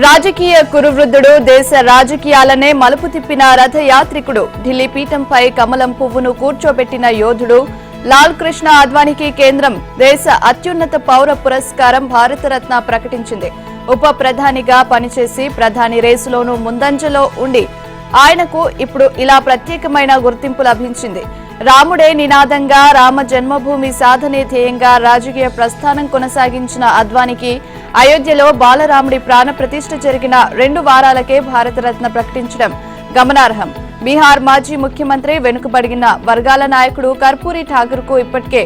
రాజకీయ కురువృద్ధుడు, దేశ రాజకీయాలనే మలుపు తిప్పిన రథయాత్రికుడు, ఢిల్లీ పీఠంపై కమలం పువ్వును కూర్చోబెట్టిన యోధుడు లాల్ కృష్ణ అద్వానీకి కేంద్రం దేశ అత్యున్నత పౌర పురస్కారం భారతరత్న ప్రకటించింది. ఉప ప్రధానిగా పనిచేసి ప్రధాని రేసులోనూ ముందంజలో ఉండి ఆయనకు ఇప్పుడు ఇలా ప్రత్యేకమైన గుర్తింపు లభించింది. రాముడే నినాదంగా, రామ జన్మభూమి సాధనే ధ్యేయంగా రాజకీయ ప్రస్థానం కొనసాగించిన అద్వానీకి అయోధ్యలో బాలరాముడి ప్రాణ ప్రతిష్ఠ జరిగిన 2 వారాలకే భారతరత్న ప్రకటించడం గమనార్హం. బీహార్ మాజీ ముఖ్యమంత్రి, వెనుకబడిన వర్గాల నాయకుడు కర్పూరి ఠాకూర్ కు ఇప్పటికే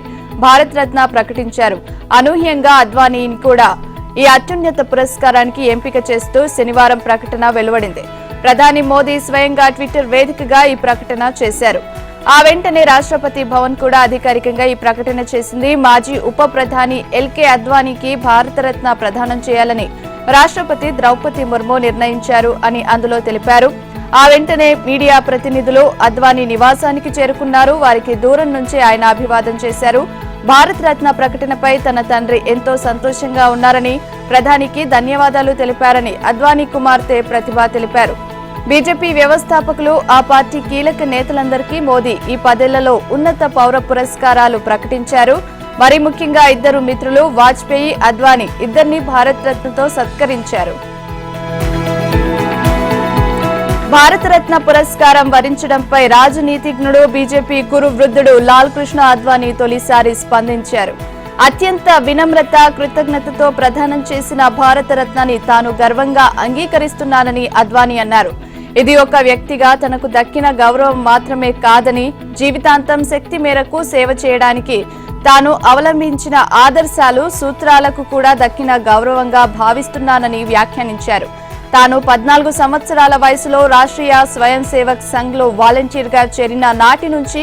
భారతరత్న ప్రకటించారు. అనూహ్యంగా అద్వానీని కూడా ఈ అత్యున్నత పురస్కారానికి ఎంపిక చేస్తూ శనివారం ప్రకటన వెలువడింది. ప్రధాని మోదీ స్వయంగా ట్విట్టర్ వేదికగా ఈ ప్రకటన చేశారు. ఆ వెంటనే రాష్ట్రపతి భవన్ కూడా అధికారికంగా ఈ ప్రకటన చేసింది. మాజీ ఉప ప్రధాని ఎల్కే అద్వానీకి భారతరత్న ప్రదానం చేయాలని రాష్ట్రపతి ద్రౌపది ముర్ము నిర్ణయించారు అని అందులో తెలిపారు. ఆ వెంటనే మీడియా ప్రతినిధులు అద్వానీ నివాసానికి చేరుకున్నారు. వారికి దూరం నుంచే ఆయన అభివాదం చేశారు. భారతరత్న ప్రకటనపై తన తండ్రి ఎంతో సంతోషంగా ఉన్నారని, ప్రధానికి ధన్యవాదాలు తెలిపారని అద్వానీ కుమార్తె ప్రతిభ తెలిపారు. బీజేపీ వ్యవస్థాపకులు, ఆ పార్టీ కీలక నేతలందరికీ మోదీ ఈ 10 ఏళ్లలో ఉన్నత పౌర పురస్కారాలు ప్రకటించారు. మరి ముఖ్యంగా ఇద్దరు మిత్రులు వాజ్పేయి, అద్వానీ ఇద్దరిని భారతరత్నతో సత్కరించారు. భారతరత్న పురస్కారం వరించడంపై రాజనీతిజ్ఞుడు, బీజేపీ కురు వృద్ధుడు లాల్ కృష్ణ అద్వానీ తొలిసారి స్పందించారు. అత్యంత వినమ్రత, కృతజ్ఞతతో ప్రదానం చేసిన భారతరత్నాన్ని తాను గర్వంగా అంగీకరిస్తున్నానని అద్వానీ అన్నారు. ఇది ఒక వ్యక్తిగా తనకు దక్కిన గౌరవం మాత్రమే కాదని, జీవితాంతం శక్తి మేరకు సేవ చేయడానికి తాను అవలంబించిన ఆదర్శాలు, సూత్రాలకు కూడా దక్కిన గౌరవంగా భావిస్తున్నానని వ్యాఖ్యానించారు. తాను 14 సంవత్సరాల వయసులో రాష్ట్రీయ స్వయం సేవక్ సంఘ్ లో వాలంటీర్గా చేరిన నాటి నుంచి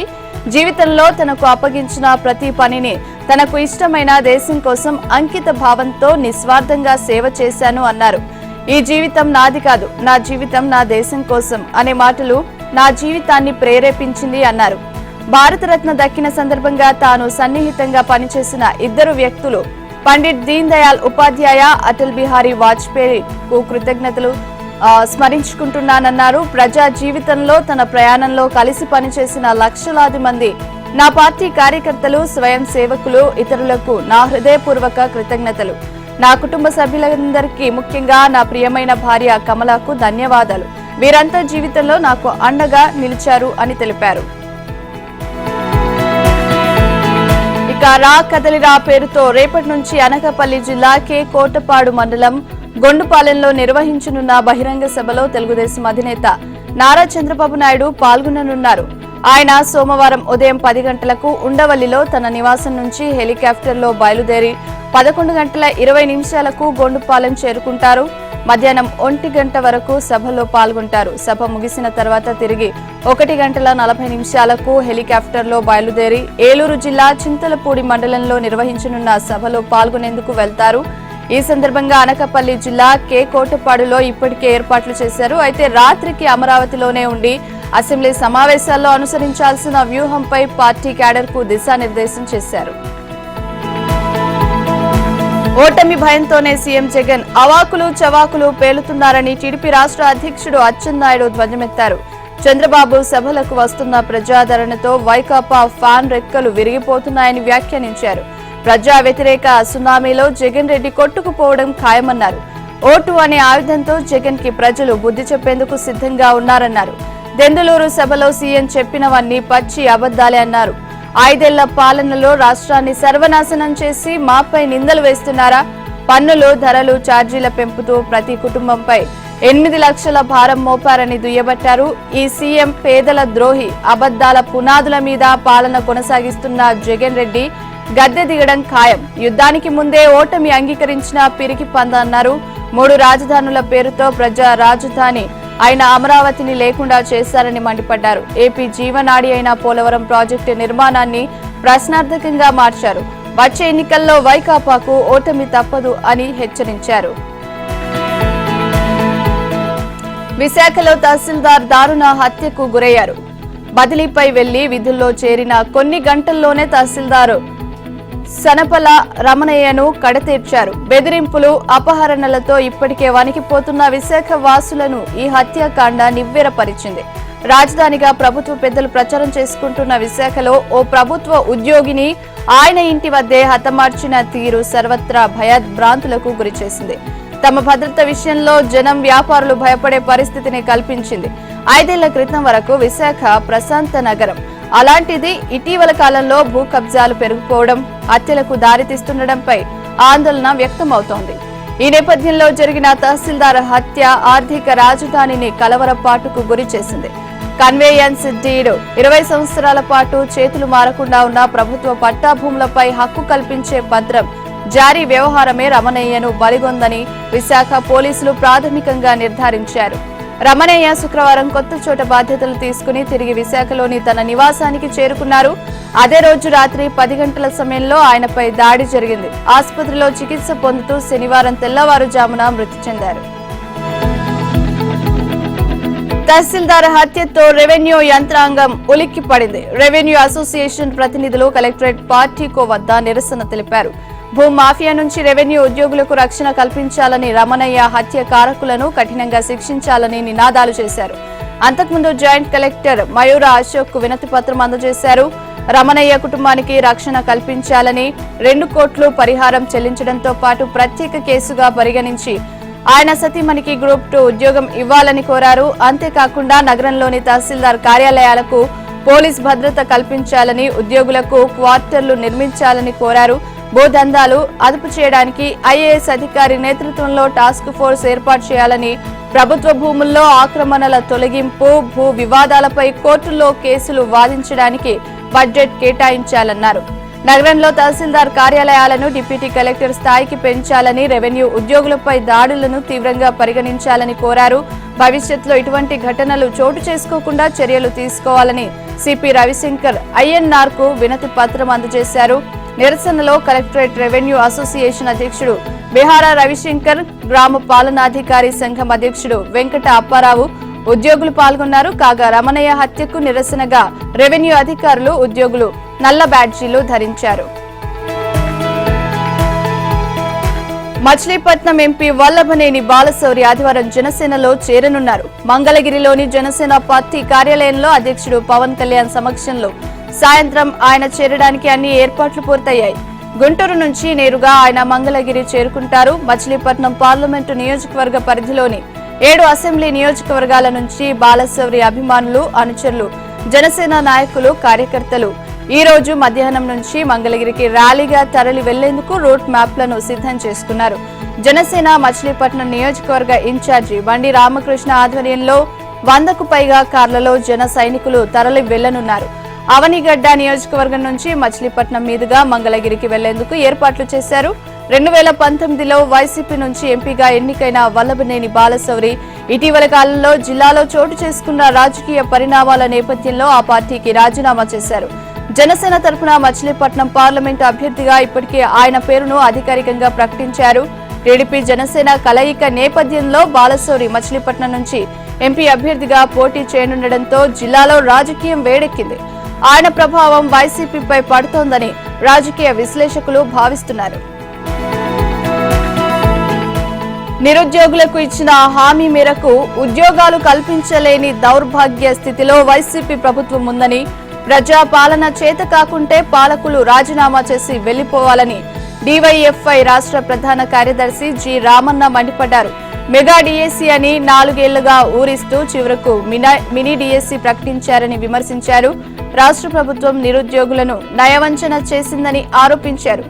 జీవితంలో తనకు అప్పగించిన ప్రతి పనిని తనకు ఇష్టమైన దేశం కోసం అంకిత భావంతో నిస్వార్థంగా సేవ చేశాను అన్నారు. ఈ జీవితం నాది కాదు, నా జీవితం నా దేశం కోసం అనే మాటలు నా జీవితాన్ని ప్రేరేపించింది అన్నారు. భారతరత్న దక్కిన సందర్భంగా తాను సన్నిహితంగా పనిచేసిన ఇద్దరు వ్యక్తులు పండిట్ దీన్ దయాళ్ ఉపాధ్యాయ, అటల్ బిహారీ వాజ్పేయికు కృతజ్ఞతలు స్మరించుకుంటున్నానన్నారు. ప్రజా జీవితంలో తన ప్రయాణంలో కలిసి పనిచేసిన లక్షలాది మంది నా పార్టీ కార్యకర్తలు, స్వయం సేవకులు, ఇతరులకు నా హృదయపూర్వక కృతజ్ఞతలు. నా కుటుంబ సభ్యులందరికీ, ముఖ్యంగా నా ప్రియమైన భార్య కమలకు ధన్యవాదాలు. వీరంతా జీవితంలో నాకు అండగా నిలిచారు అని తెలిపారు. ఇక రా కదలిరా పేరుతో రేపటి నుంచి అనకాపల్లి జిల్లా కే కోటపాడు మండలం గొండుపాలెంలో నిర్వహించనున్న బహిరంగ సభలో తెలుగుదేశం అధినేత నారా చంద్రబాబు నాయుడు పాల్గొననున్నారు. ఆయన సోమవారం ఉదయం 10 గంటలకు ఉండవల్లిలో తన నివాసం నుంచి హెలికాప్టర్లో బయలుదేరి 11:20 గొండుపాలెం చేరుకుంటారు. మధ్యాహ్నం 1 గంట వరకు సభలో పాల్గొంటారు. సభ ముగిసిన తర్వాత తిరిగి 1:40 హెలికాప్టర్లో బయలుదేరి ఏలూరు జిల్లా చింతలపూడి మండలంలో నిర్వహించనున్న సభలో పాల్గొనేందుకు వెళ్తారు. ఈ సందర్భంగా అనకాపల్లి జిల్లా కే కోటపాడులో ఇప్పటికే ఏర్పాట్లు చేశారు. అయితే రాత్రికి అమరావతిలోనే ఉండి అసెంబ్లీ సమావేశాల్లో అనుసరించాల్సిన వ్యూహంపై పార్టీ క్యాడర్ కు దిశానిర్దేశం చేశారు. ఓటమి భయంతోనే సీఎం జగన్ అవాకులు చవాకులు పేలుతున్నారని టీడీపీ రాష్ట్ర అధ్యక్షుడు అచ్చెన్నాయుడు ధ్వజమెత్తారు. చంద్రబాబు సభలకు వస్తున్న ప్రజాదరణతో వైకాపా ఫ్యాన్ రెక్కలు విరిగిపోతున్నాయని వ్యాఖ్యానించారు. ప్రజా వ్యతిరేక సునామీలో జగన్ రెడ్డి కొట్టుకుపోవడం ఖాయమన్నారు. ఓటు అనే ఆయుధంతో జగన్ కి ప్రజలు బుద్ధి చెప్పేందుకు సిద్ధంగా ఉన్నారన్నారు. దెందులూరు సభలో సీఎం చెప్పినవన్నీ పచ్చి అబద్దాలే అన్నారు. 5 ఏళ్ల పాలనలో రాష్ట్రాన్ని సర్వనాశనం చేసి మాపై నిందలు వేస్తున్నారా? పన్నులు, ధరలు, ఛార్జీల పెంపుతో ప్రతి కుటుంబంపై 8 లక్షల భారం మోపారని దుయ్యబట్టారు. ఈ సీఎం పేదల ద్రోహి, అబద్దాల పునాదుల మీద పాలన కొనసాగిస్తున్న జగన్ రెడ్డి గద్దె దిగడం ఖాయం. యుద్ధానికి ముందే ఓటమి అంగీకరించిన పిరికి పంద అన్నారు. 3 రాజధానుల పేరుతో ప్రజా రాజధాని ఆయన అమరావతిని లేకుండా చేశారని మండిపడ్డారు. ఏపీ జీవనాడి అయిన పోలవరం ప్రాజెక్టు నిర్మాణాన్ని ప్రశ్నార్థకంగా మార్చారు. వచ్చే ఎన్నికల్లో వైకాపాకు ఓటమి తప్పదు అని హెచ్చరించారు. విశాఖలో తహసీల్దార్ దారుణ హత్యకు గురయ్యారు. బదిలీపై వెళ్లి విధుల్లో చేరిన కొన్ని గంటల్లోనే తహసీల్దార్ సనపల రమణయ్యను కడతీర్చారు. బెదిరింపులు, అపహరణలతో ఇప్పటికే వణికిపోతున్న విశాఖ వాసులను ఈ హత్యాకాండ నివ్వెరపరిచింది. రాజధానిగా ప్రభుత్వ పెద్దలు ప్రచారం చేసుకుంటున్న విశాఖలో ఓ ప్రభుత్వ ఉద్యోగిని ఆయన ఇంటి వద్దే హతమార్చిన తీరు సర్వత్రా భయభ్రాంతులకు గురిచేసింది. తమ భద్రత విషయంలో జనం, వ్యాపారులు భయపడే పరిస్థితిని కల్పించింది. 5 ఏళ్ల క్రితం వరకు విశాఖ ప్రశాంత నగరం. అలాంటిది ఇటీవల కాలంలో భూ కబ్జాలు పెరిగిపోవడం, హత్యలకు దారితీస్తుండటంపై ఆందోళన వ్యక్తమవుతోంది. ఈ నేపథ్యంలో జరిగిన తహసీల్దార్ హత్య ఆర్థిక రాజధానిని కలవరపాటుకు గురి చేసింది. కన్వేయన్స్ డీడ్ 20 సంవత్సరాల పాటు చేతులు మారకుండా ఉన్న ప్రభుత్వ పట్టా భూములపై హక్కు కల్పించే పత్రం జారీ వ్యవహారమే రమణయ్యను బలిగొందని విశాఖ పోలీసులు ప్రాథమికంగా నిర్ధారించారు. రమణయ్య శుక్రవారం కొత్త చోట బాధ్యతలు తీసుకుని తిరిగి విశాఖలోని తన నివాసానికి చేరుకున్నారు. అదే రోజు రాత్రి 10 గంటల సమయంలో ఆయనపై దాడి జరిగింది. ఆసుపత్రిలో చికిత్స పొందుతూ శనివారం తెల్లవారుజామున మృతి చెందారు. తహసీల్దార్ హత్యతో రెవెన్యూ యంత్రాంగం ఉలిక్కి పడింది. రెవెన్యూ అసోసియేషన్ ప్రతినిధులు కలెక్టరేట్ పార్టీకో వద్ద నిరసన తెలిపారు. భూ మాఫియా నుంచి రెవెన్యూ ఉద్యోగులకు రక్షణ కల్పించాలని, రమణయ్య హత్య కారకులను కఠినంగా శిక్షించాలని నినాదాలు చేశారు. అంతకుముందు జాయింట్ కలెక్టర్ మయూర అశోక్ కు వినతి పత్రం అందజేశారు. రమణయ్య కుటుంబానికి రక్షణ కల్పించాలని, 2 కోట్లు పరిహారం చెల్లించడంతో పాటు ప్రత్యేక కేసుగా పరిగణించి ఆయన సతీమణికి గ్రూప్ 2 ఉద్యోగం ఇవ్వాలని కోరారు. అంతేకాకుండా నగరంలోని తహసీల్దార్ కార్యాలయాలకు పోలీస్ భద్రత కల్పించాలని, ఉద్యోగులకు క్వార్టర్లు నిర్మించాలని కోరారు. భూదందాలు అదుపు చేయడానికి ఐఏఎస్ అధికారి నేతృత్వంలో టాస్క్ ఫోర్స్ ఏర్పాటు చేయాలని, ప్రభుత్వ భూముల్లో ఆక్రమణల తొలగింపు, భూ వివాదాలపై కోర్టుల్లో కేసులు వాదించడానికి బడ్జెట్ కేటాయించాలన్నారు. నగరంలో తహసీల్దార్ కార్యాలయాలను డిప్యూటీ కలెక్టర్ స్థాయికి పెంచాలని, రెవెన్యూ ఉద్యోగులపై దాడులను తీవ్రంగా పరిగణించాలని కోరారు. భవిష్యత్తులో ఇటువంటి ఘటనలు చోటు చేసుకోకుండా చర్యలు తీసుకోవాలని సిపి రవిశంకర్ ఐఎన్ఆర్ కు వినతి పత్రం అందజేశారు. నిరసనలో కలెక్టరేట్ రెవెన్యూ అసోసియేషన్ అధ్యక్షుడు బిహార రవిశంకర్, గ్రామ పాలనాధికారి సంఘం అధ్యక్షుడు వెంకట అప్పారావు ఉద్యోగులు పాల్గొన్నారు. కాగా రమణయ్య హత్యకు నిరసనగా రెవెన్యూ అధికారులు, ఉద్యోగులు నల్ల బ్యాడ్జీలు ధరించారు. మచిలీపట్నం ఎంపీ వల్లభనేని బాలశౌరి ఆదివారం జనసేనలో చేరనున్నారు. మంగళగిరిలోని జనసేన పార్టీ కార్యాలయంలో అధ్యక్షుడు పవన్ కళ్యాణ్ సమక్షంలో సాయంత్రం ఆయన చేరడానికి అన్ని ఏర్పాట్లు పూర్తయ్యాయి. గుంటూరు నుంచి నేరుగా ఆయన మంగళగిరి చేరుకుంటారు. మచిలీపట్నం పార్లమెంటు నియోజకవర్గ పరిధిలోని 7 అసెంబ్లీ నియోజకవర్గాల నుంచి బాలశౌరి అభిమానులు, అనుచరులు, జనసేన నాయకులు, కార్యకర్తలు ఈ రోజు మధ్యాహ్నం నుంచి మంగళగిరికి ర్యాలీగా తరలి వెళ్లేందుకు రూట్ మ్యాప్లను సిద్ధం చేసుకున్నారు. జనసేన మచిలీపట్నం నియోజకవర్గ ఇన్ఛార్జి బండి రామకృష్ణ ఆధ్వర్యంలో 100కు పైగా కార్లలో జన సైనికులు తరలి వెళ్లనున్నారు. అవనిగడ్డ నియోజకవర్గం నుంచి మచిలీపట్నం మీదుగా మంగళగిరికి వెళ్లేందుకు ఏర్పాట్లు చేశారు. 2019లో వైసీపీ నుంచి ఎంపీగా ఎన్నికైన వల్లభనేని బాలశౌరి ఇటీవల కాలంలో జిల్లాలో చోటు చేసుకున్న రాజకీయ పరిణామాల నేపథ్యంలో ఆ పార్టీకి రాజీనామా చేశారు. జనసేన తరఫున మచిలీపట్నం పార్లమెంటు అభ్యర్థిగా ఇప్పటికే ఆయన పేరును అధికారికంగా ప్రకటించారు. టీడీపీ జనసేన కలయిక నేపథ్యంలో బాలశౌరి మచిలీపట్నం నుంచి ఎంపీ అభ్యర్థిగా పోటీ చేయనుండటంతో జిల్లాలో రాజకీయం వేడెక్కింది. ఆయన ప్రభావం వైసీపీపై పడుతోందని రాజకీయ విశ్లేషకులు భావిస్తున్నారు. నిరుద్యోగులకు ఇచ్చిన హామీ మేరకు ఉద్యోగాలు కల్పించలేని దౌర్భాగ్య స్థితిలో వైసీపీ ప్రభుత్వం ఉందని, ప్రజా పాలన చేత కాకుంటే పాలకులు రాజీనామా చేసి వెళ్లిపోవాలని డివైఎఫ్ఐ రాష్ట్ర ప్రధాన కార్యదర్శి జి రామన్న మండిపడ్డారు. మెగా డిఎస్సీ అని 4 ఏళ్లుగా ఊరిస్తూ చివరకు మినీ డిఎస్సీ ప్రకటించారని విమర్శించారు. రాష్ట్ర ప్రభుత్వం నిరుద్యోగులను నయవంచన చేసిందని ఆరోపించారు.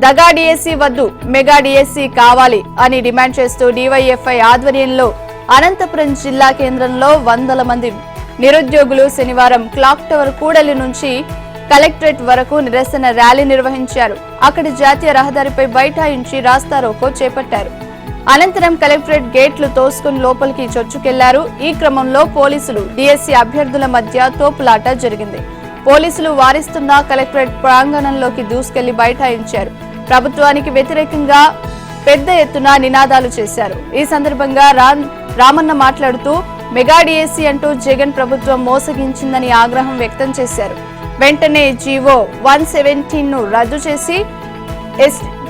దగా డిఎస్సీ వద్దు, మెగా డిఎస్సీ కావాలి అని డిమాండ్ చేస్తూ డివైఎఫ్ఐ ఆధ్వర్యంలో అనంతపురం జిల్లా కేంద్రంలో వందల మంది నిరుద్యోగులు శనివారం క్లాక్ టవర్ కూడలి నుంచి కలెక్టరేట్ వరకు నిరసన ర్యాలీ నిర్వహించారు. అక్కడి జాతీయ రహదారిపై బైఠాయించి రాస్తారోకో చేపట్టారు. అనంతరం కలెక్టరేట్ గేట్లు తోసుకుని లోపలికి చొచ్చుకెళ్లారు. ఈ క్రమంలో పోలీసులు, డిఎస్సీ అభ్యర్థుల మధ్య తోపులాట జరిగింది. పోలీసులు వారిస్తున్న కలెక్టరేట్ ప్రాంగణంలోకి దూసుకెళ్లి బైఠాయించారు. ప్రభుత్వానికి వ్యతిరేకంగా పెద్ద ఎత్తున నినాదాలు చేశారు. ఈ సందర్భంగా రామన్న మాట్లాడుతూ మెగా డిఎస్సీ అంటూ జగన్ ప్రభుత్వం మోసగించిందని ఆగ్రహం వ్యక్తం చేశారు. వెంటనే జీవో 117ను రద్దు చేసి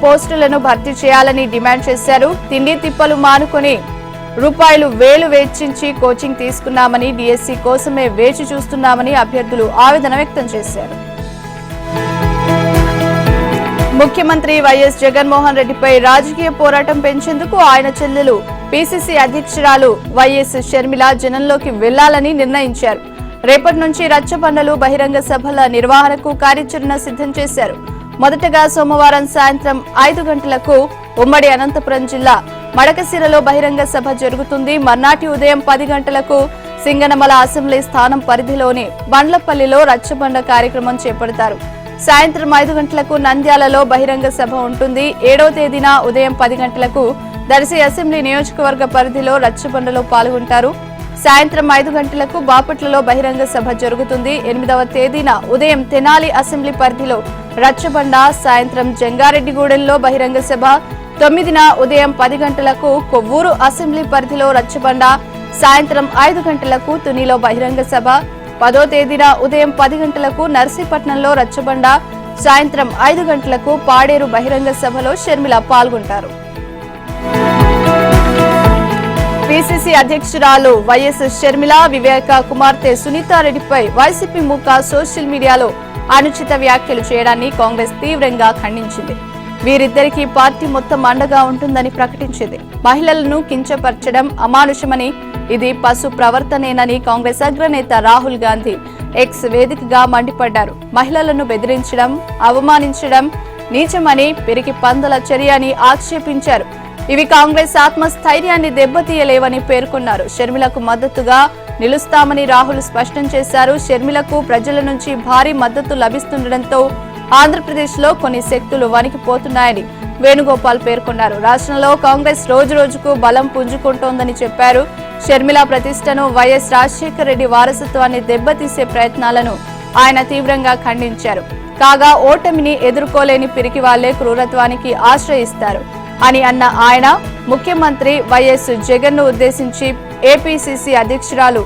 పోస్టులను భర్తీ చేయాలని డిమాండ్ చేశారు. తిండి తిప్పలు మానుకొని ₹1,000 వెచ్చించి కోచింగ్ తీసుకున్నామని, డిఎస్సి కోసమే వేచి చూస్తున్నామని అభ్యర్థులు ఆవేదన వ్యక్తం చేశారు. ముఖ్యమంత్రి వైఎస్ జగన్మోహన్ రెడ్డిపై రాజకీయ పోరాటం పెంచేందుకు ఆయన చెల్లెలు పిసిసి అధ్యక్షురాలు వైఎస్ షర్మిల జనంలోకి వెళ్లాలని నిర్ణయించారు. రేపటి నుంచి రచ్చబండలు, బహిరంగ సభల నిర్వహణకు కార్యాచరణ సిద్ధం చేశారు. మొదటగా సోమవారం సాయంత్రం 5 గంటలకు ఉమ్మడి అనంతపురం జిల్లా మడకశిరలో బహిరంగ సభ జరుగుతుంది. మర్నాటి ఉదయం 10 గంటలకు సింగనమల అసెంబ్లీ స్థానం పరిధిలోని బండ్లపల్లిలో రచ్చబండ కార్యక్రమం చేపడతారు. సాయంత్రం 5 గంటలకు నంద్యాలలో బహిరంగ సభ ఉంటుంది. 7వ తేదీన ఉదయం 10 గంటలకు దర్శి అసెంబ్లీ నియోజకవర్గ పరిధిలో రచ్చబండలో పాల్గొంటారు. సాయంత్రం 5 గంటలకు బాపట్లలో బహిరంగ సభ జరుగుతుంది. 8వ తేదీన ఉదయం తెనాలి అసెంబ్లీ పరిధిలో రచ్చబండ, సాయంత్రం జంగారెడ్డిగూడెంలో బహిరంగ సభ, 9న ఉదయం 10 గంటలకు కొవ్వూరు అసెంబ్లీ పరిధిలో రచ్చబండ, సాయంత్రం 5 గంటలకు తునిలో బహిరంగ సభ, 10వ తేదీన ఉదయం 10 గంటలకు నర్సీపట్నంలో రచ్చబండ, సాయంత్రం 5 గంటలకు పాడేరు బహిరంగ సభలో షర్మిల పాల్గొంటారు. పిసిసి అధ్యక్షురాలు వైఎస్ షర్మిల వివేక కుమార్తె సునీతారెడ్డిపై వైసీపీ ముఖ సోషల్ మీడియాలో అనుచిత వ్యాఖ్యలు చేయడాన్ని కాంగ్రెస్ తీవ్రంగా ఖండించింది. వీరిద్దరికీ పార్టీ మొత్తం అండగా ఉంటుందని ప్రకటించింది. మహిళలను కించపరచడం అమానుషమని, ఇది పశు ప్రవర్తనేనని కాంగ్రెస్ అగ్రనేత రాహుల్ గాంధీ ఎక్స్ వేదికగా మండిపడ్డారు. మహిళలను బెదిరించడం, అవమానించడం నీచమని, పిరికి పందల చర్య అని ఆక్షేపించారు. ఇవి కాంగ్రెస్ ఆత్మస్థైర్యాన్ని దెబ్బతీయలేవని పేర్కొన్నారు. షర్మిలకు మద్దతుగా నిలుస్తామని రాహుల్ స్పష్టం చేశారు. షర్మిలకు ప్రజల నుంచి భారీ మద్దతు లభిస్తుండటంతో ఆంధ్రప్రదేశ్లో కొన్ని శక్తులు వణికిపోతున్నాయని వేణుగోపాల్ పేర్కొన్నారు. రాష్ట్రంలో కాంగ్రెస్ రోజురోజుకు బలం పుంజుకుంటోందని చెప్పారు. షర్మిల ప్రతిష్టను, వైఎస్ రాజశేఖర రెడ్డి వారసత్వాన్ని దెబ్బతీసే ప్రయత్నాలను ఆయన తీవ్రంగా ఖండించారు. కాగా ఓటమిని ఎదుర్కోలేని పిరికి వాళ్లే క్రూరత్వానికి ఆశ్రయిస్తారు అని అన్న ఆయన ముఖ్యమంత్రి వైఎస్ జగన్ ను ఉద్దేశించి ఏపీసీసీ అధ్యక్షురాలు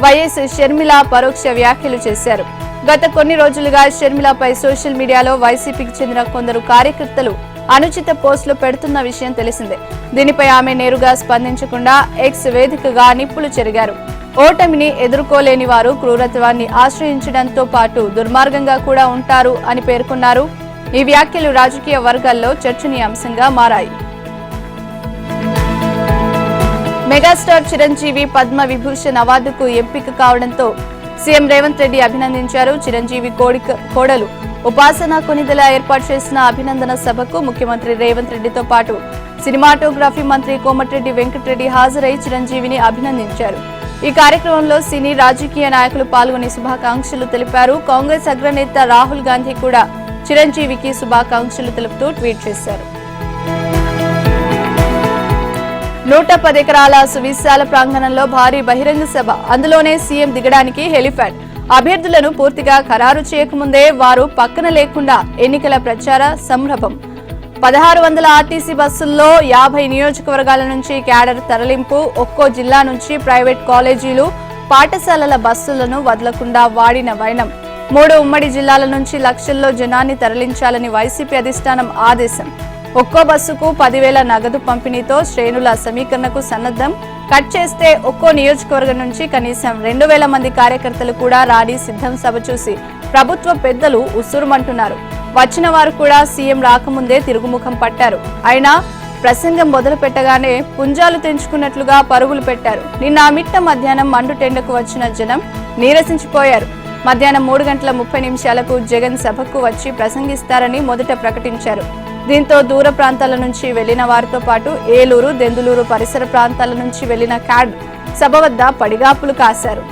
వైఎస్ షర్మిల పరోక్ష వ్యాఖ్యలు చేశారు. గత కొన్ని రోజులుగా షర్మిలపై సోషల్ మీడియాలో వైసీపీకి చెందిన కొందరు కార్యకర్తలు అనుచిత పోస్టులు పెడుతున్న విషయం తెలిసిందే. దీనిపై ఆమె నేరుగా స్పందించకుండా ఎక్స్ వేదికగా నిప్పులు చెరిగారు. ఓటమిని ఎదుర్కోలేని వారు క్రూరత్వాన్ని ఆశ్రయించడంతో పాటు దుర్మార్గంగా కూడా ఉంటారు అని పేర్కొన్నారు. ఈ వ్యాఖ్యలు రాజకీయ వర్గాల్లో చర్చనీయాంశంగా మారాయి. మెగాస్టార్ చిరంజీవి పద్మ విభూషణ్ అవార్డుకు ఎంపిక కావడంతో సీఎం రేవంత్ రెడ్డి అభినందించారు. చిరంజీవి కోడలు ఉపాసన కొనిదెల ఏర్పాటు చేసిన అభినందన సభకు ముఖ్యమంత్రి రేవంత్ రెడ్డితో పాటు సినిమాటోగ్రఫీ మంత్రి కోమటిరెడ్డి వెంకటరెడ్డి హాజరై చిరంజీవిని అభినందించారు. ఈ కార్యక్రమంలో సినీ రాజకీయ నాయకులు పాల్గొని శుభాకాంక్షలు తెలిపారు. కాంగ్రెస్ అగ్రనేత రాహుల్ గాంధీ కూడా చిరంజీవికి శుభాకాంక్షలు తెలుపుతూ ట్వీట్ చేశారు. 110 ఎకరాల సువిశాల ప్రాంగణంలో భారీ బహిరంగ సభ, అందులోనే సీఎం దిగడానికి హెలిప్యాడ్. అభ్యర్థులను పూర్తిగా ఖరారు చేయకముందే వారు పక్కన లేకుండా ఎన్నికల ప్రచార సంరంభం. 1600 ఆర్టీసీ బస్సుల్లో 50 నియోజకవర్గాల నుంచి క్యాడర్ తరలింపు. ఒక్కో జిల్లా నుంచి ప్రైవేట్ కాలేజీలు, పాఠశాలల బస్సులను వదలకుండా వాడిన వైనం. 3 ఉమ్మడి జిల్లాల నుంచి లక్షల్లో జనాన్ని తరలించాలని వైసీపీ అధిష్టానం ఆదేశం. ఒక్కో బస్సుకు 10,000 నగదు పంపిణీతో శ్రేణుల సమీకరణకు సన్నద్ధం. కట్ చేస్తే ఒక్కో నియోజకవర్గం నుంచి కనీసం 2,000 మంది కార్యకర్తలు కూడా రాని సిద్ధం సభ చూసి ప్రభుత్వ పెద్దలు ఉస్సురుమంటున్నారు. వచ్చిన వారు కూడా సీఎం రాకముందే తిరుగుముఖం పట్టారు. అయినా ప్రసంగం మొదలు పెట్టగానే పుంజాలు తెంచుకున్నట్లుగా పరుగులు పెట్టారు. నిన్న మిట్ట మధ్యాహ్నం మండుటెండకు వచ్చిన జనం నీరసించిపోయారు. మధ్యాహ్నం 3:30 జగన్ సభకు వచ్చి ప్రసంగిస్తారని మొదట ప్రకటించారు. దీంతో దూర ప్రాంతాల నుంచి వెళ్లిన వారితో పాటు ఏలూరు, దెందులూరు పరిసర ప్రాంతాల నుంచి వెళ్లిన క్యాడ్ సభ వద్ద పడిగాపులు కాశారు.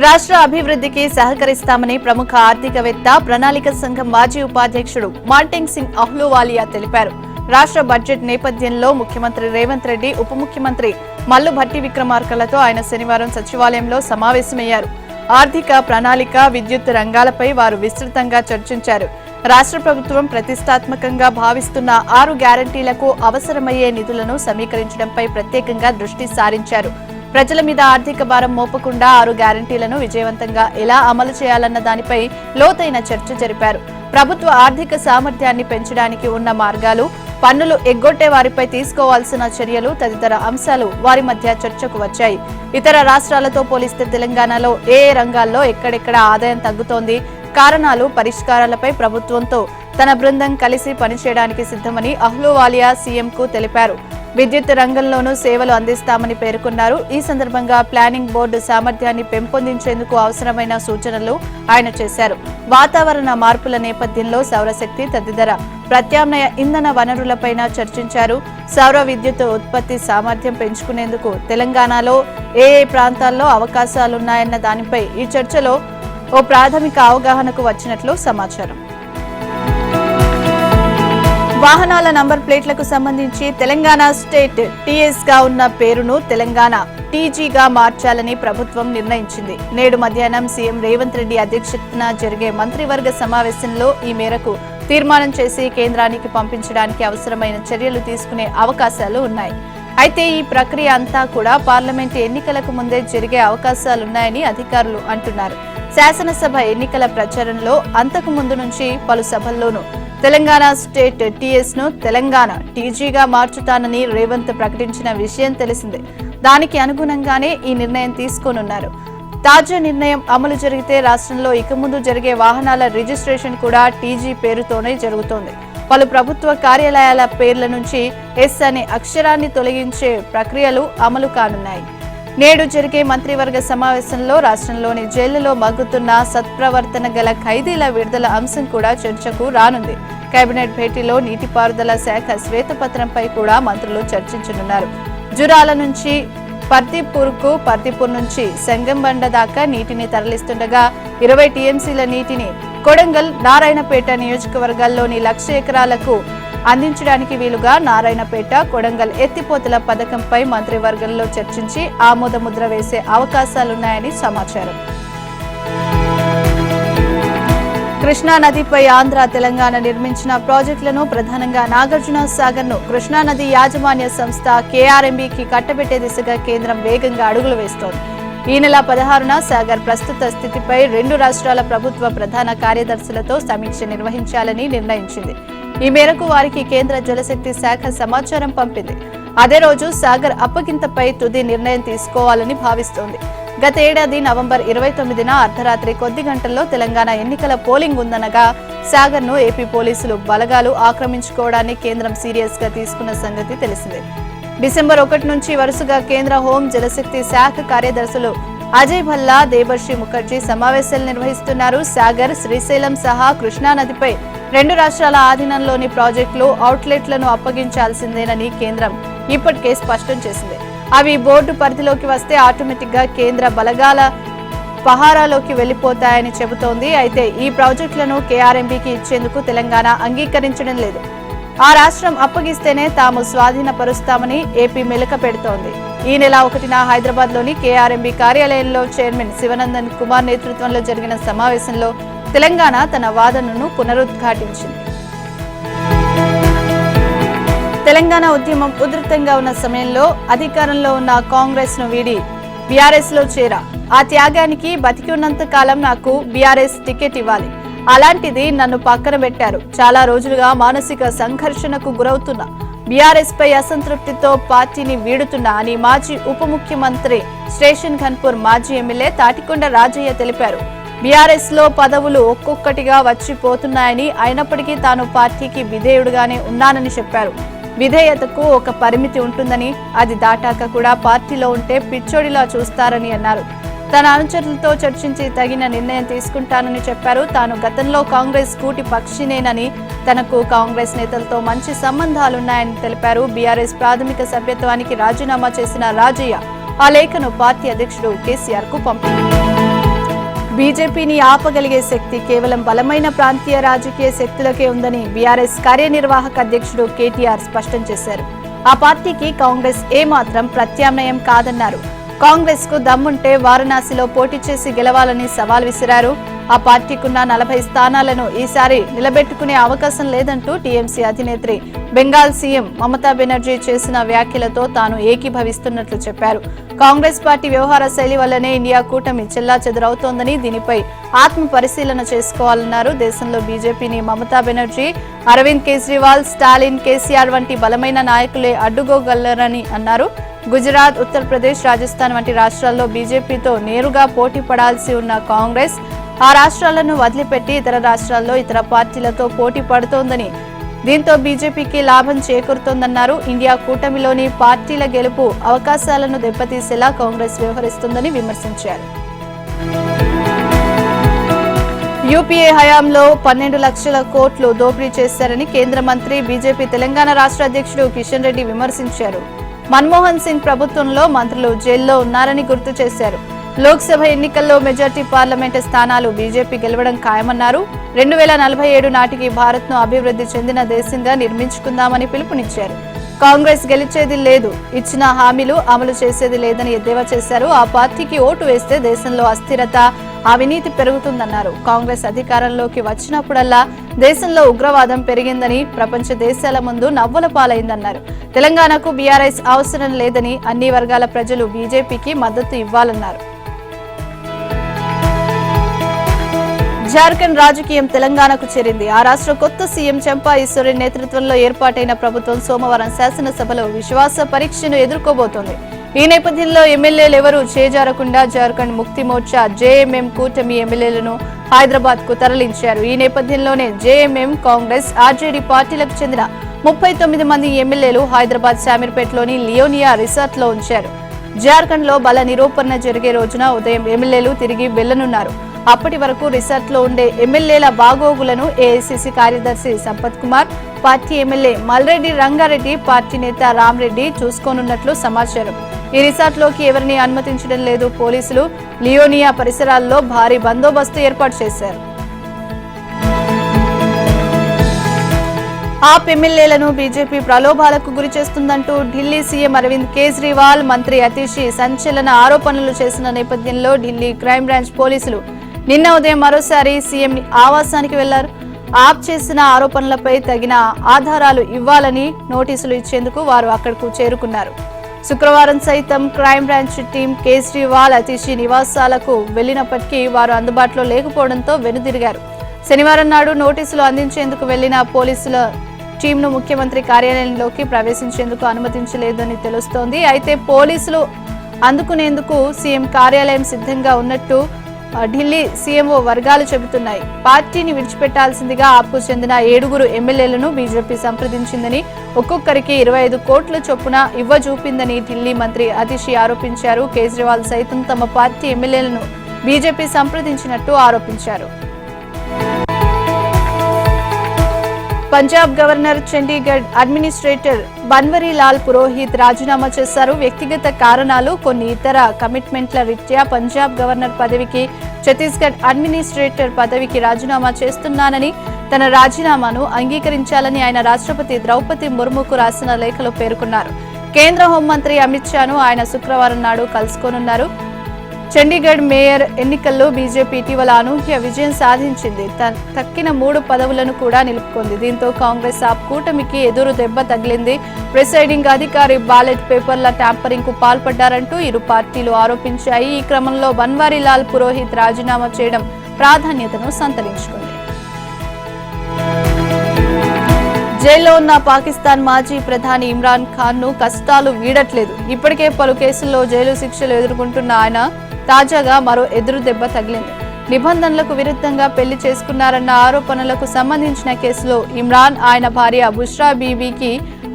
రాష్ట్ర అభివృద్ధికి సహకరిస్తామని ప్రముఖ ఆర్థికవేత్త, ప్రణాళిక సంఘం మాజీ ఉపాధ్యక్షుడు మాంటెంగ్ సింగ్ అహ్లూవాలియా తెలిపారు. రాష్ట్ర బడ్జెట్ నేపథ్యంలో ముఖ్యమంత్రి రేవంత్ రెడ్డి, ఉప ముఖ్యమంత్రి మల్లు భట్టి విక్రమార్కలతో ఆయన శనివారం సచివాలయంలో సమావేశమయ్యారు. ఆర్థిక, ప్రణాళిక, విద్యుత్ రంగాలపై వారు విస్తృతంగా చర్చించారు. రాష్ట్ర ప్రభుత్వం ప్రతిష్టాత్మకంగా భావిస్తున్న 6 గ్యారంటీలకు అవసరమయ్యే నిధులను సమీకరించడంపై ప్రత్యేకంగా దృష్టి సారించారు. ప్రజల మీద ఆర్థిక భారం మోపకుండా 6 గ్యారంటీలను విజయవంతంగా ఎలా అమలు చేయాలన్న దానిపై లోతైన చర్చ జరిపారు. ప్రభుత్వ ఆర్థిక సామర్థ్యాన్ని పెంచడానికి ఉన్న మార్గాలు, పన్నులు ఎగ్గొట్టే వారిపై తీసుకోవాల్సిన చర్యలు తదితర అంశాలు వారి మధ్య చర్చకు వచ్చాయి. ఇతర రాష్ట్రాలతో పోలిస్తే తెలంగాణలో ఏ రంగాల్లో ఎక్కడెక్కడ ఆదాయం తగ్గుతోంది, కారణాలు, పరిష్కారాలపై ప్రభుత్వంతో తన బృందం కలిసి పనిచేయడానికి సిద్ధమని అహ్లూవాలియా సీఎంకు తెలిపారు. విద్యుత్ రంగంలోనూ సేవలు అందిస్తామని పేర్కొన్నారు. ఈ సందర్భంగా ప్లానింగ్ బోర్డు సామర్థ్యాన్ని పెంపొందించేందుకు అవసరమైన సూచనలు ఆయన చేశారు. వాతావరణ మార్పుల నేపథ్యంలో సౌరశక్తి తదితర ప్రత్యామ్నాయ ఇంధన వనరులపైన చర్చించారు. సౌర విద్యుత్ ఉత్పత్తి సామర్థ్యం పెంచుకునేందుకు తెలంగాణలో ఏ ప్రాంతాల్లో అవకాశాలున్నాయన్న దానిపై ఈ చర్చలో ఓ ప్రాథమిక అవగాహనకు వచ్చినట్లు సమాచారం. వాహనాల నంబర్ ప్లేట్లకు సంబంధించి తెలంగాణ స్టేట్ టీఎస్ గా ఉన్న పేరును తెలంగాణ టీజీగా మార్చాలని ప్రభుత్వం నిర్ణయించింది. నేడు మధ్యాహ్నం సీఎం రేవంత్ రెడ్డి అధ్యక్షతన జరిగే మంత్రివర్గ సమావేశంలో ఈ మేరకు తీర్మానం చేసి కేంద్రానికి పంపించడానికి అవసరమైన చర్యలు తీసుకునే అవకాశాలు ఉన్నాయి. అయితే ఈ ప్రక్రియ అంతా కూడా పార్లమెంటు ఎన్నికలకు ముందే జరిగే అవకాశాలున్నాయని అధికారులు అంటున్నారు. శాసనసభ ఎన్నికల ప్రచారంలో అంతకు ముందు నుంచి పలు సభల్లోనూ తెలంగాణ స్టేట్ టీఎస్ ను తెలంగాణ టీజీగా మార్చుతానని రేవంత్ ప్రకటించిన విషయం తెలిసిందే. దానికి అనుగుణంగానే ఈ నిర్ణయం తీసుకోనున్నారు. తాజా నిర్ణయం అమలు జరిగితే రాష్ట్రంలో ఇక ముందు జరిగే వాహనాల రిజిస్ట్రేషన్ కూడా టీజీ పేరుతోనే జరుగుతోంది. పలు ప్రభుత్వ కార్యాలయాల పేర్ల నుంచి ఎస్ అనే అక్షరాన్ని తొలగించే ప్రక్రియలు అమలు కానున్నాయి. నేడు జరిగే మంత్రివర్గ సమావేశంలో రాష్ట్రంలోని జైళ్లలో మగ్గుతున్న సత్ప్రవర్తన గల ఖైదీల విడుదల అంశం కూడా చర్చకు రానుంది. కేబినెట్ భేటీలో నీటిపారుదల శాఖ శ్వేతపత్రంపై కూడా మంత్రులు చర్చించనున్నారు. జురాల నుంచి పర్తీపూర్ నుంచి సంగంబండ దాకా నీటిని తరలిస్తుండగా 20 టీఎంసీల నీటిని కొడంగల్, నారాయణపేట నియోజకవర్గాల్లోని 1,00,000 ఎకరాలకు అందించడానికి వీలుగా నారాయణపేట, కొడంగల్ ఎత్తిపోతల పథకంపై మంత్రివర్గంలో చర్చించి ఆమోద ముద్ర వేసే అవకాశాలున్నాయని సమాచారం. కృష్ణా నదిపై ఆంధ్ర, తెలంగాణ నిర్మించిన ప్రాజెక్టులను ప్రధానంగా నాగార్జున సాగర్ ను కృష్ణా నది యాజమాన్య సంస్థ కేఆర్ఎంబీకి కట్టబెట్టే దిశగా కేంద్రం వేగంగా అడుగులు వేస్తోంది. ఈ నెల 16న సాగర్ ప్రస్తుత స్థితిపై 2 రాష్ట్రాల ప్రభుత్వ ప్రధాన కార్యదర్శులతో సమీక్ష నిర్వహించాలని నిర్ణయించింది. ఈ మేరకు వారికి కేంద్ర జలశక్తి శాఖ సమాచారం పంపింది. అదే రోజు సాగర్ అప్పగింతపై తుది నిర్ణయం తీసుకోవాలని భావిస్తోంది. గత ఏడాది నవంబర్ 29న అర్ధరాత్రి కొద్ది గంటల్లో తెలంగాణ ఎన్నికల పోలింగ్ ఉందనగా సాగర్ ను ఏపీ పోలీసులు బలగాలు ఆక్రమించుకోవడాన్ని కేంద్రం సీరియస్ గా తీసుకున్న సంగతి తెలిసిందే. డిసెంబర్ 1 నుంచి వరుసగా కేంద్ర హోం, జలశక్తి శాఖ కార్యదర్శులు అజయ్ భల్లా, దేబర్షి ముఖర్జీ సమావేశాలు నిర్వహిస్తున్నారు. సాగర్, శ్రీశైలం సహా కృష్ణా నదిపై 2 రాష్ట్రాల ఆధీనంలోని ప్రాజెక్టులు, అవుట్లెట్లను అప్పగించాల్సిందేనని కేంద్రం ఇప్పటికే స్పష్టం చేసింది. అవి బోర్డు పరిధిలోకి వస్తే ఆటోమేటిక్ గా కేంద్ర బలగాల పహారాలోకి వెళ్లిపోతాయని చెబుతోంది. అయితే ఈ ప్రాజెక్టులను కేఆర్ఎంబీకి ఇచ్చేందుకు తెలంగాణ అంగీకరించడం లేదు. ఆ రాష్ట్రం అప్పగిస్తేనే తాము స్వాధీనపరుస్తామని ఏపీ మెలక పెడుతోంది. ఈ నెల 1న హైదరాబాద్ లోని కేఆర్ఎంబీ కార్యాలయంలో చైర్మన్ శివనందన్ కుమార్ నేతృత్వంలో జరిగిన సమావేశంలో తెలంగాణ తన వాదనను పునరుద్ఘాటించింది. తెలంగాణ ఉద్యమం ఉధృతంగా ఉన్న సమయంలో అధికారంలో ఉన్న కాంగ్రెస్ ను వీడి బీఆర్ఎస్ లో చేరా. ఆ త్యాగానికి బతికి ఉన్నంత కాలం నాకు బీఆర్ఎస్ టికెట్ ఇవ్వాలి. అలాంటిది నన్ను పక్కన పెట్టారు. చాలా రోజులుగా మానసిక సంఘర్షణకు గురవుతున్నా, బీఆర్ఎస్ పై అసంతృప్తితో పార్టీని వీడుతున్నా అని మాజీ ఉప ముఖ్యమంత్రి స్టేషన్ ఘన్పూర్ మాజీ ఎమ్మెల్యే తాటికొండ రాజయ్య తెలిపారు. బీఆర్ఎస్ లో పదవులు ఒక్కొక్కటిగా వచ్చిపోతున్నాయని, అయినప్పటికీ తాను పార్టీకి విధేయుడుగానే ఉన్నానని చెప్పారు. విధేయతకు ఒక పరిమితి ఉంటుందని, అది దాటాక కూడా పార్టీలో ఉంటే పిచ్చోడిలా చూస్తారని అన్నారు. తన అనుచరులతో చర్చించి తగిన నిర్ణయం తీసుకుంటానని చెప్పారు. తాను గతంలో కాంగ్రెస్ కూటి పక్షినేనని, తనకు కాంగ్రెస్ నేతలతో మంచి సంబంధాలున్నాయని తెలిపారు. బీఆర్ఎస్ ప్రాథమిక సభ్యత్వానికి రాజీనామా చేసిన రాజయ్య ఆ లేఖను పార్టీ అధ్యక్షుడు కేసీఆర్ కు పంపారు. బీజేపీని ఆపగలిగే శక్తి కేవలం బలమైన ప్రాంతీయ రాజకీయ శక్తులకే ఉందని బీఆర్ఎస్ కార్యనిర్వాహక అధ్యక్షుడు కేటీఆర్ స్పష్టం చేశారు. ఆ పార్టీకి కాంగ్రెస్ ఏమాత్రం ప్రత్యామ్నాయం కాదన్నారు. కాంగ్రెస్ కు దమ్ముంటే వారణాసిలో పోటీ చేసి గెలవాలని సవాల్ విసిరారు. ఆ పార్టీకున్న 40 స్థానాలను ఈసారి నిలబెట్టుకునే అవకాశం లేదంటూ టీఎంసీ అధినేత్రి బెంగాల్ సీఎం మమతా బెనర్జీ చేసిన వ్యాఖ్యలతో తాను ఏకీభవిస్తున్నట్లు చెప్పారు. కాంగ్రెస్ పార్టీ వ్యవహార శైలి వల్లనే ఇండియా కూటమి చెల్లాచెదరవుతోందని, దీనిపై ఆత్మ పరిశీలన చేసుకోవాలన్నారు. దేశంలో బీజేపీని మమతా బెనర్జీ, అరవింద్ కేజ్రీవాల్, స్టాలిన్, కేసీఆర్ వంటి బలమైన నాయకులే అడ్డుకోగలరని అన్నారు. గుజరాత్, ఉత్తరప్రదేశ్, రాజస్థాన్ వంటి రాష్ట్రాల్లో బీజేపీతో నేరుగా పోటీ పడాల్సి ఉన్న కాంగ్రెస్ ఆ రాష్ట్రాలను వదిలిపెట్టి ఇతర రాష్ట్రాల్లో ఇతర పార్టీలతో పోటీ పడుతోందని, దీంతో బీజేపీకి లాభం చేకూరుతోందన్నారు. ఇండియా కూటమిలోని పార్టీల గెలుపు అవకాశాలను దెబ్బతీసేలా కాంగ్రెస్ వ్యవహరిస్తుందని విమర్శించారు. యూపీఏ హయాంలో 12 లక్షల కోట్లు దోపిడీ చేశారని కేంద్ర మంత్రి, బీజేపీ తెలంగాణ రాష్ట్ర అధ్యక్షుడు కిషన్ రెడ్డి విమర్శించారు. మన్మోహన్ సింగ్ ప్రభుత్వంలో మంత్రులు జైల్లో ఉన్నారని గుర్తు చేశారు. లోక్సభ ఎన్నికల్లో మెజార్టీ పార్లమెంటు స్థానాలు బీజేపీ గెలవడం ఖాయమన్నారు. 2047 నాటికి భారత్ను అభివృద్ధి చెందిన దేశంగా నిర్మించుకుందామని పిలుపునిచ్చారు. కాంగ్రెస్ గెలిచేది లేదు, ఇచ్చిన హామీలు అమలు చేసేది లేదని ఎద్దేవా చేశారు. ఆ పార్టీకి ఓటు వేస్తే దేశంలో అస్థిరత, అవినీతి పెరుగుతుందన్నారు. కాంగ్రెస్ అధికారంలోకి వచ్చినప్పుడల్లా దేశంలో ఉగ్రవాదం పెరిగిందని, ప్రపంచ దేశాల ముందు నవ్వుల పాలైందన్నారు. తెలంగాణకు బీఆర్ఎస్ అవసరం లేదని, అన్ని వర్గాల ప్రజలు బీజేపీకి మద్దతు ఇవ్వాలన్నారు. జార్ఖండ్ రాజకీయం తెలంగాణకు చేరింది. ఆ రాష్ట్ర కొత్త సీఎం చంపా ఈశ్వరన్ నేతృత్వంలో ఏర్పాటైన ప్రభుత్వం సోమవారం శాసనసభలో విశ్వాస పరీక్షను ఎదుర్కోబోతోంది. ఈ నేపథ్యంలో ఎమ్మెల్యేలు ఎవరూ చేజారకుండా జార్ఖండ్ ముక్తి మోర్చా జేఎంఎం కూటమి ఎమ్మెల్యేలను హైదరాబాద్ కు తరలించారు. ఈ నేపథ్యంలోనే జేఎంఎం, కాంగ్రెస్, ఆర్జేడీ పార్టీలకు చెందిన 39 మంది ఎమ్మెల్యేలు హైదరాబాద్ శామీర్పేటలోని లియోనియా రిసార్ట్ లో ఉంచారు. జార్ఖండ్ లో బల నిరూపణ జరిగే రోజున ఉదయం ఎమ్మెల్యేలు తిరిగి వెళ్లనున్నారు. అప్పటి వరకు రిసార్ట్ లో ఉండే ఎమ్మెల్యేల బాగోగులను ఏఐసీసీ కార్యదర్శి Sampath Kumar, party MLA Malreddy Rangareddy, party నేత రామ్రెడ్డి చూసుకోనున్నట్లు సమాచారం. ఈ రిసార్ట్ లోకి ఎవరిని అనుమతించడం లేదు. పోలీసులు లియోనియా పరిసరాల్లో భారీ బందోబస్తు ఏర్పాటు చేశారు. ఆప్ ఎమ్మెల్యేలను బీజేపీ ప్రలోభాలకు గురి చేస్తుందంటూ ఢిల్లీ సీఎం అరవింద్ కేజ్రీవాల్, మంత్రి అతిషి సంచలన ఆరోపణలు చేసిన నేపథ్యంలో ఢిల్లీ క్రైమ్ బ్రాంచ్ పోలీసులు నిన్న ఉదయం మరోసారి సీఎం ఆవాసానికి వెళ్లారు. ఆప్ చేసిన ఆరోపణలపై తగిన ఆధారాలు ఇవ్వాలని నోటీసులు ఇచ్చేందుకు వారు అక్కడకు చేరుకున్నారు. శుక్రవారం సైతం crime branch team Kejriwal, Atishi నివాసాలకు వెళ్లినప్పటికీ వారు అందుబాటులో లేకపోవడంతో వెనుదిరిగారు. శనివారం నాడు నోటీసులు అందించేందుకు వెళ్లిన పోలీసుల టీంను ముఖ్యమంత్రి కార్యాలయంలోకి ప్రవేశించేందుకు అనుమతించలేదని తెలుస్తోంది. అయితే పోలీసులు అందుకునేందుకు సీఎం కార్యాలయం సిద్ధంగా ఉన్నట్టు ఢిల్లీ సీఎంఓ వర్గాలు చెబుతున్నాయి. పార్టీని విడిచిపెట్టాల్సిందిగా ఆప్కు చెందిన 7 ఎమ్మెల్యేలను బీజేపీ సంప్రదించిందని, ఒక్కొక్కరికి 25 కోట్ల చొప్పున ఇవ్వజూపిందని ఢిల్లీ మంత్రి అతిషి ఆరోపించారు. కేజ్రీవాల్ సైతం తమ పార్టీ ఎమ్మెల్యేలను బీజేపీ సంప్రదించినట్టు ఆరోపించారు. పంజాబ్ గవర్నర్, చండీగఢ్ అడ్మినిస్ట్రేటర్ బన్వరీలాల్ పురోహిత్ రాజీనామా చేశారు. వ్యక్తిగత కారణాలు, కొన్ని ఇతర కమిట్మెంట్ల రీత్యా పంజాబ్ గవర్నర్ పదవికి, ఛత్తీస్గఢ్ అడ్మినిస్ట్రేటర్ పదవికి రాజీనామా చేస్తున్నానని, తన రాజీనామాను అంగీకరించాలని ఆయన రాష్ట్రపతి ద్రౌపది ముర్ముకు రాసిన లేఖలో పేర్కొన్నారు. కేంద్ర హోంమంత్రి అమిత్ షాను ఆయన శుక్రవారం నాడు కలుసుకోనున్నారు. చండీగఢ్ మేయర్ ఎన్నికల్లో బీజేపీ ఇటీవల అనూహ్య విజయం సాధించింది. తక్కిన 3 పదవులను కూడా నిలుపుకుంది. దీంతో కాంగ్రెస్ ఆప్ కూటమికి ఎదురు దెబ్బ తగిలింది. ప్రిసైడింగ్ అధికారి బ్యాలెట్ పేపర్ల ట్యాంపరింగ్ కు పాల్పడ్డారంటూ ఇరు పార్టీలు ఆరోపించాయి. ఈ క్రమంలో బన్వారీలాల్ పురోహిత్ రాజీనామా చేయడం ప్రాధాన్యతను సంతరించుకుంది. జైల్లో ఉన్న పాకిస్తాన్ మాజీ ప్రధాని ఇమ్రాన్ ఖాన్ ను కష్టాలు వీడట్లేదు. ఇప్పటికే పలు కేసుల్లో జైలు శిక్షలు ఎదుర్కొంటున్న ఆయన తాజాగా మరో ఎదురు దెబ్బ తగిలింది. నిబంధనలకు విరుద్ధంగా పెళ్లి చేసుకున్నారన్న ఆరోపణలకు సంబంధించిన కేసులో ఇమ్రాన్, ఆయన భార్య బుష్రా బీబీకి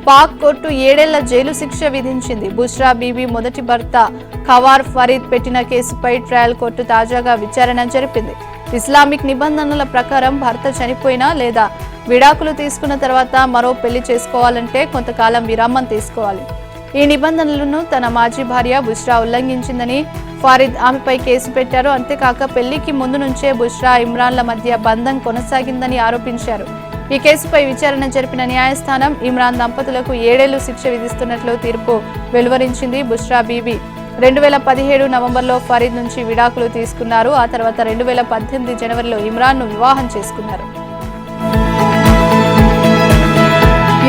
పాక్ కోర్టు 7 ఏళ్ల జైలు శిక్ష విధించింది. బుష్రా బీబీ మొదటి భర్త ఖవార్ ఫరీద్ పెట్టిన కేసుపై ట్రయల్ కోర్టు తాజాగా విచారణ జరిపింది. ఇస్లామిక్ నిబంధనల ప్రకారం భర్త చనిపోయినా లేదా విడాకులు తీసుకున్న తర్వాత మరో పెళ్లి చేసుకోవాలంటే కొంతకాలం విరామం తీసుకోవాలి. ఈ నిబంధనలను తన మాజీ భార్య బుష్రా ఉల్లంఘించిందని ఫరీద్ ఆమెపై కేసు పెట్టారు. అంతేకాక పెళ్లికి ముందు నుంచే బుష్రా, ఇమ్రాన్ల మధ్య బంధం కొనసాగిందని ఆరోపించారు. ఈ కేసుపై విచారణ జరిపిన న్యాయస్థానం ఇమ్రాన్ దంపతులకు 7 ఏళ్లు శిక్ష విధిస్తున్నట్లు తీర్పు వెలువరించింది. బుష్రా బీబీ 2017 నవంబర్లో ఫరీద్ నుంచి విడాకులు తీసుకున్నారు. ఆ తర్వాత 2018 జనవరిలో ఇమ్రాన్ను వివాహం చేసుకున్నారు.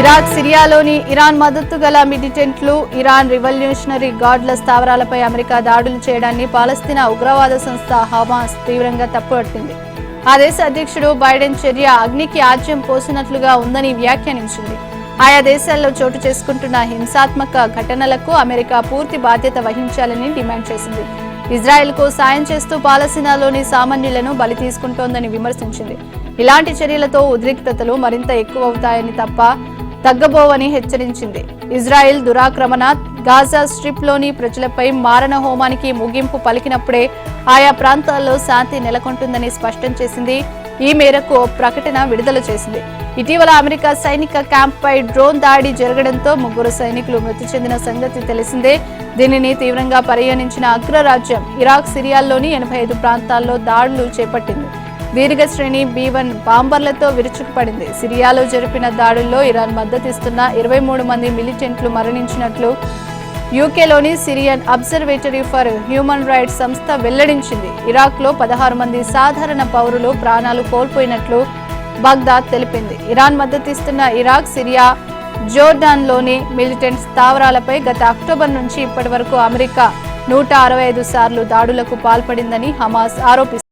ఇరాక్, సిరియాలోని ఇరాన్ మద్దతు గల మిలిటెంట్లు ఇరాన్ రివల్యూషనరీ గార్డుల స్థావరాలపై అమెరికా దాడులు చేయడాన్ని పాలస్తీనా ఉగ్రవాద సంస్థ హమాస్ తీవ్రంగా తప్పుపట్టింది. ఆ దేశ అధ్యక్షుడు బైడెన్ చర్య అగ్నికి ఆజ్యం పోసినట్లుగా ఉందని వ్యాఖ్యానించింది. ఆయా దేశాల్లో చోటు చేసుకుంటున్న హింసాత్మక ఘటనలకు అమెరికా పూర్తి బాధ్యత వహించాలని డిమాండ్ చేసింది. ఇజ్రాయెల్కు సాయం చేస్తూ పాలస్తీనాలోని సామాన్యులను బలి తీసుకుంటోందని విమర్శించింది. ఇలాంటి చర్యలతో ఉద్రిక్తతలు మరింత ఎక్కువవుతాయని తప్ప తగ్గబోవని హెచ్చరించింది. ఇజ్రాయెల్ దురాక్రమణ గాజా స్ట్రిప్లోని ప్రజలపై మారణ హోమానికి ముగింపు పలికినప్పుడే ఆయా ప్రాంతాల్లో శాంతి నెలకొంటుందని స్పష్టం చేసింది. ఈ మేరకు ప్రకటన విడుదల చేసింది. ఇటీవల అమెరికా సైనిక క్యాంప్పై డ్రోన్ దాడి జరగడంతో 3 సైనికులు మృతి చెందిన సంగతి తెలిసిందే. దీనిని తీవ్రంగా పరిగణించిన అగ్రరాజ్యం ఇరాక్, సిరియాల్లోని 85 ప్రాంతాల్లో దాడులు చేపట్టింది. దీర్ఘశ్రేణి B-1 బాంబర్లతో విరుచుకుపడింది. సిరియాలో జరిపిన దాడుల్లో ఇరాన్ మద్దతిస్తున్న 23 మంది మిలిటెంట్లు మరణించినట్లు యూకేలోని Syrian observatory for human rights సంస్థ వెల్లడించింది. ఇరాక్లో 16 మంది సాధారణ పౌరులు ప్రాణాలు కోల్పోయినట్లు బగ్దాద్ తెలిపింది. ఇరాన్ మద్దతిస్తున్న ఇరాక్, సిరియా, జోర్డాన్లోని మిలిటెంట్ స్థావరాలపై గత అక్టోబర్ నుంచి ఇప్పటి వరకు అమెరికా 165 సార్లు దాడులకు పాల్పడిందని హమాస్ ఆరోపిస్తుంది.